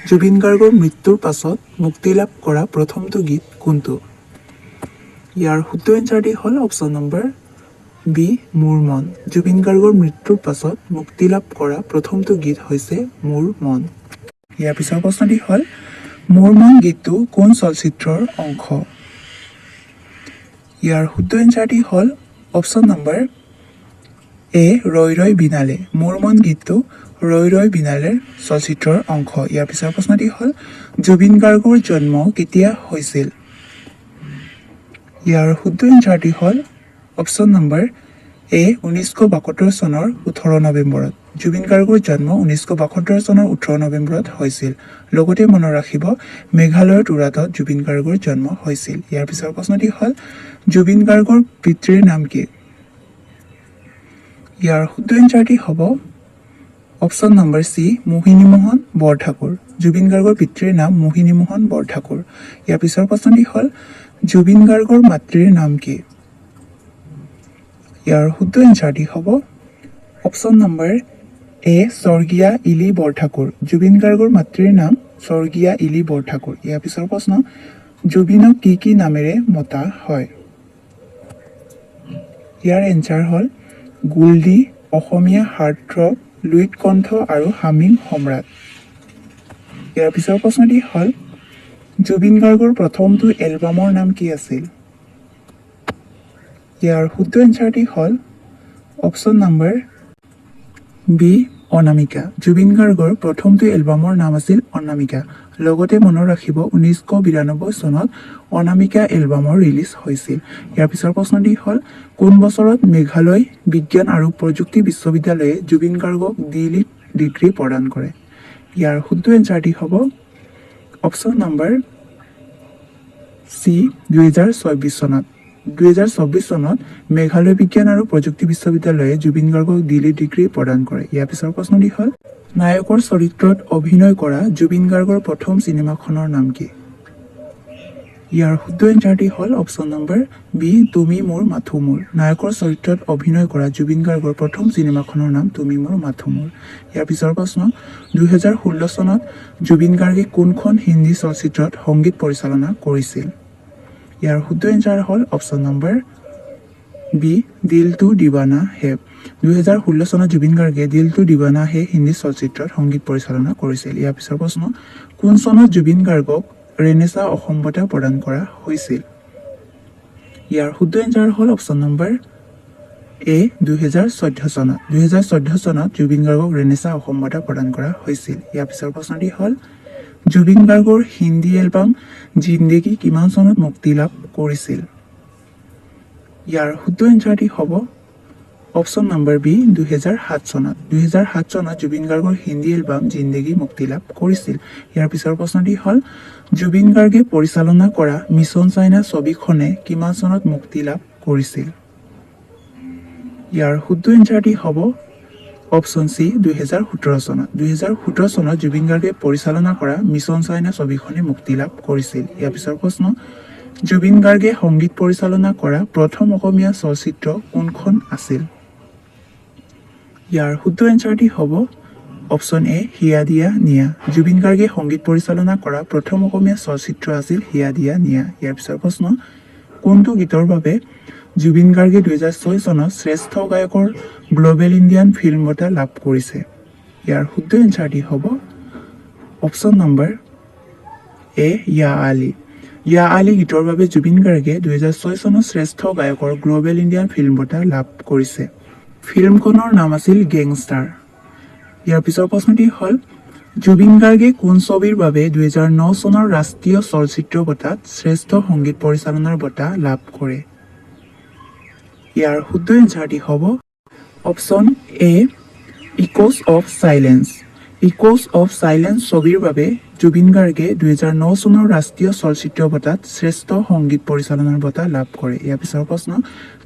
জুবিন গাৰ্গৰ মৃত্যুৰ পাছত মুক্তি লাভ কৰা প্ৰথমটো গীত কোনটো? ইয়াৰ শুদ্ধ এনচাৰটি হ'ল অপশ্যন নম্বৰ বি মোৰ মন। জুবিন গাৰ্গৰ মৃত্যুৰ পাছত মুক্তি লাভ কৰা প্ৰথমটো গীত হৈছে মোৰ মন। ইয়াৰ পিছৰ প্ৰশ্নটি হ'ল মোৰ মন গীতটো কোন চলচ্চিত্ৰৰ অংশ? ইয়াৰ শুদ্ধ এনচাৰটি হ'ল অপশ্যন নম্বৰ এ ৰৈ ৰৈ বিনালে। মোৰ মন গীতটো ৰৈ ৰৈ বিনালেৰ চলচ্চিত্ৰৰ অংশ। ইয়াৰ পিছৰ প্ৰশ্নটি হ'ল জুবিন গাৰ্গৰ জন্ম কেতিয়া হৈছিল? ইয়াৰ শুদ্ধ এনচাৰটি হ'ল অপশ্যন নম্বৰ এ 1972 চনৰ 18 নৱেম্বৰত। জুবিন গাৰ্গৰ জন্ম 1972 চনৰ 18 নৱেম্বৰত হৈছিল। লগতে মনত ৰাখিব মেঘালয়ৰ তুৰাটত জুবিন গাৰ্গৰ জন্ম হৈছিল। ইয়াৰ পিছৰ প্ৰশ্নটি হ'ল জুবিন গাৰ্গৰ পিতৃৰ নাম কি? ইয়াৰ শুদ্ধ এনচাৰটি হ'ব option number C Mohini Mohan Borthakur. Zubeen গাৰ্গৰ পিতৃৰ নাম মোহিনী মোহন বৰঠাকুৰ। ইয়াৰ পিছৰ প্ৰশ্নটি হ'ল জুবিন গাৰ্গৰ মাতৃৰ নাম কি? ইয়াৰ শুদ্ধ এনচাৰটি হ'ব অপশ্যন নম্বৰ এ স্বৰ্গীয়া ইলি বৰঠাকুৰ। জুবিন গাৰ্গৰ মাতৃৰ নাম স্বৰ্গীয়া ইলি বৰঠাকুৰ। ইয়াৰ পিছৰ প্ৰশ্ন জুবিনক কি নামেৰে মতা হয়? ইয়াৰ এনচাৰ হ'ল গোল্ডি, অসমীয়া হাৰ্টথ্ৰব, লুইট কণ্ঠ আৰু হামিং সম্ৰাট। ইয়াৰ পিছৰ প্ৰশ্নটি হ'ল জুবিন গাৰ্গৰ প্ৰথমটো এলবামৰ নাম কি আছিল? ইয়াৰ শুদ্ধ এনচাৰটি হ'ল option number B Anamika. Zubeen গাৰ্গৰ প্ৰথমটো এলবামৰ নাম আছিল অনামিকা। লগতে মনত ৰাখিব 1992 চনত অনামিকা এলবামৰ ৰিলিজ হৈছিল। ইয়াৰ পিছৰ প্ৰশ্নটি হ'ল কোন বছৰত মেঘালয় বিজ্ঞান আৰু প্ৰযুক্তি বিশ্ববিদ্যালয়ে জুবিন গাৰ্গক ডি.লিট ডিগ্ৰী প্ৰদান কৰে? ইয়াৰ শুদ্ধ এনচাৰটি হ'ব অপশ্যন নম্বৰ চি 2024 চনত। 2024 চনত মেঘালয় বিজ্ঞান আৰু প্ৰযুক্তি বিশ্ববিদ্যালয়ে জুবিন গাৰ্গক ডি.লিট ডিগ্ৰী প্ৰদান কৰে। ইয়াৰ পিছৰ প্ৰশ্নটি হ'ল নায়কৰ চৰিত্ৰত অভিনয় কৰা জুবিন গাৰ্গৰ প্ৰথম চিনেমাখনৰ নাম কি? ইয়াৰ শুদ্ধ এনচাৰটি হ'ল অপশ্যন নম্বৰ বি তুমি মোৰ মাথো মোৰ। নায়কৰ চৰিত্ৰত অভিনয় কৰা জুবিন গাৰ্গৰ প্ৰথম চিনেমাখনৰ নাম তুমি মোৰ মাথো মোৰ। ইয়াৰ পিছৰ প্ৰশ্ন 2016 চনত জুবিন গাৰ্গে কোনখন হিন্দী চলচ্চিত্ৰত সংগীত পৰিচালনা কৰিছিল? ইয়াৰ শুদ্ধ এনচাৰ হ'ল অপশ্যন নম্বৰ বি দিল টু দিৱানা হে। 2016 চনত জুবিন গাৰ্গে দিল টু দিৱানা হে হিন্দী চলচ্চিত্ৰত সংগীত পৰিচালনা কৰিছিল। ইয়াৰ পিছৰ প্ৰশ্ন কোন চনত জুবিন গাৰ্গক ৰেনেচা অসম বঁটা প্ৰদান কৰা হৈছিল? ইয়াৰ শুদ্ধ এনচাৰ হ'ল অপশ্যন নম্বৰ এ 2014 চনত। 2014 চনত জুবিন গাৰ্গক ৰেনেচা অসম বঁটা প্ৰদান কৰা হৈছিল। ইয়াৰ পিছৰ প্ৰশ্নটি হ'ল জুবিন গাৰ্গৰ হিন্দী এলবাম জিন্দেগী কিমান চনত মুক্তি লাভ কৰিছিল? ইয়াৰ শুদ্ধ এনচাৰটি হ'ব অপশ্যন নম্বৰ বি 2007 চনত। 2007 চনত জুবিন গাৰ্গৰ হিন্দী এলবাম জিন্দেগী মুক্তি লাভ কৰিছিল। ইয়াৰ পিছৰ প্ৰশ্নটি হ'ল জুবিন গাৰ্গে পৰিচালনা কৰা মিছন চাইনা ছবিখনে কিমান চনত মুক্তি লাভ কৰিছিল? ইয়াৰ শুদ্ধ এনচাৰটি হ'ব অপশ্যন চি 2017 চনত। 2017 চনত জুবিন গাৰ্গে পৰিচালনা কৰা মিছন চাইনা ছবিখনে মুক্তি লাভ কৰিছিল। ইয়াৰ পিছৰ প্ৰশ্ন জুবিন গাৰ্গে সংগীত পৰিচালনা কৰা প্ৰথম অসমীয়া চলচ্চিত্ৰ কোনখন আছিল? ইয়াৰ শুদ্ধ এনচাৰটি হ'ব অপশ্যন এ হিয়া দিয়া নিয়া। জুবিন গাৰ্গে সংগীত পৰিচালনা কৰা প্ৰথম অসমীয়া চলচ্চিত্ৰ আছিল হিয়া দিয়া নিয়া। ইয়াৰ পিছৰ প্ৰশ্ন কোনটো গীতৰ বাবে জুবিন গাৰ্গে 2006 চনত শ্ৰেষ্ঠ গায়কৰ গ্ল'বেল ইণ্ডিয়ান ফিল্ম বঁটা লাভ কৰিছে? ইয়াৰ শুদ্ধ এনচাৰটি হ'ব অপশ্যন নম্বৰ এ য়া আলী। য়া আলী গীতৰ বাবে জুবিন গাৰ্গে 2006 চনত শ্ৰেষ্ঠ গায়কৰ গ্ল'বেল ইণ্ডিয়ান ফিল্ম বঁটা লাভ কৰিছে। ফিল্মখনৰ নাম আছিল গেংষ্টাৰ। ইয়াৰ পিছৰ প্ৰশ্নটি হ'ল জুবিন গাৰ্গে কোন ছবিৰ বাবে 2009 চনৰ ৰাষ্ট্ৰীয় চলচ্চিত্ৰ বঁটাত শ্ৰেষ্ঠ সংগীত পৰিচালনাৰ বঁটা লাভ কৰে? ইয়াৰ শুদ্ধ এনচাৰটি হ'ব option A echoes of silence. Echoes of silence ছবিৰ বাবে জুবিন গাৰ্গে 2009 চনৰ ৰাষ্ট্ৰীয় চলচ্চিত্ৰ বঁটাত শ্ৰেষ্ঠ সংগীত পৰিচালনাৰ বঁটা লাভ কৰে। ইয়াৰ পিছৰ প্ৰশ্ন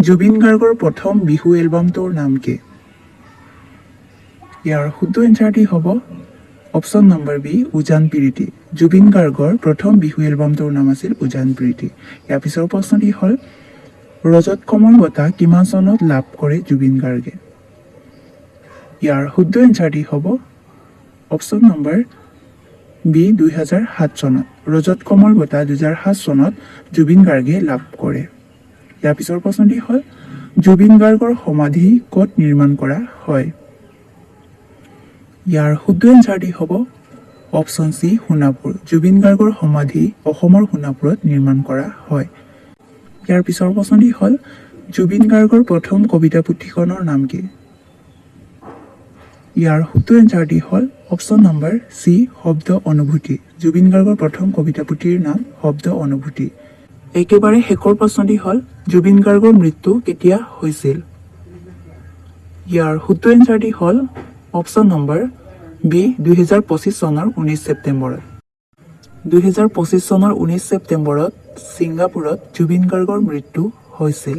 জুবিন গাৰ্গৰ প্ৰথম বিহু এলবামটোৰ নাম কি? ইয়াৰ শুদ্ধ এনচাৰটি হ'ব অপশ্যন নম্বৰ বি উজান প্ৰীতি। জুবিন গাৰ্গৰ প্ৰথম বিহু এলবামটোৰ নাম আছিল উজান প্ৰীতি। ইয়াৰ পিছৰ প্ৰশ্নটি হ'ল ৰজত কমল বঁটা কিমান চনত লাভ কৰে জুবিন গাৰ্গে? ইয়াৰ শুদ্ধ এনচাৰটি হ'ব অপশ্যন নম্বৰ বি 2007 চনত। ৰজত কমল বঁটা 2007 চনত জুবিন গাৰ্গে লাভ কৰে। ইয়াৰ পিছৰ প্ৰশ্নটি হ'ল জুবিন গাৰ্গৰ সমাধি ক'ত নিৰ্মাণ কৰা হয়? ইয়াৰ শুদ্ধ এনচাৰটি হ'ব অপশ্যন চি সোণাপুৰ। জুবিন গাৰ্গৰ সমাধি অসমৰ সোণাপুৰত নিৰ্মাণ কৰা হয়। ইয়াৰ পিছৰ প্ৰশ্নটি হ'ল জুবিন গাৰ্গৰ প্ৰথম কবিতা পুথিখনৰ নাম কি? ইয়াৰ শুদ্ধ এনচাৰটি হ'ল অপশ্যন নম্বৰ চি শব্দ অনুভূতি। জুবিন গাৰ্গৰ প্ৰথম কবিতা পুথিৰ নাম শব্দ অনুভূতি। একেবাৰে শেষৰ প্ৰশ্নটি হ'ল জুবিন গাৰ্গৰ মৃত্যু কেতিয়া হৈছিল? ইয়াৰ শুদ্ধ এনচাৰটি হ'ল অপশ্যন নম্বৰ বি 2025 চনৰ 19 ছেপ্টেম্বৰত। 2025 চনৰ 19 ছেপ্টেম্বৰত ছিংগাপুৰত জুবিন গাৰ্গৰ মৃত্যু হৈছিল।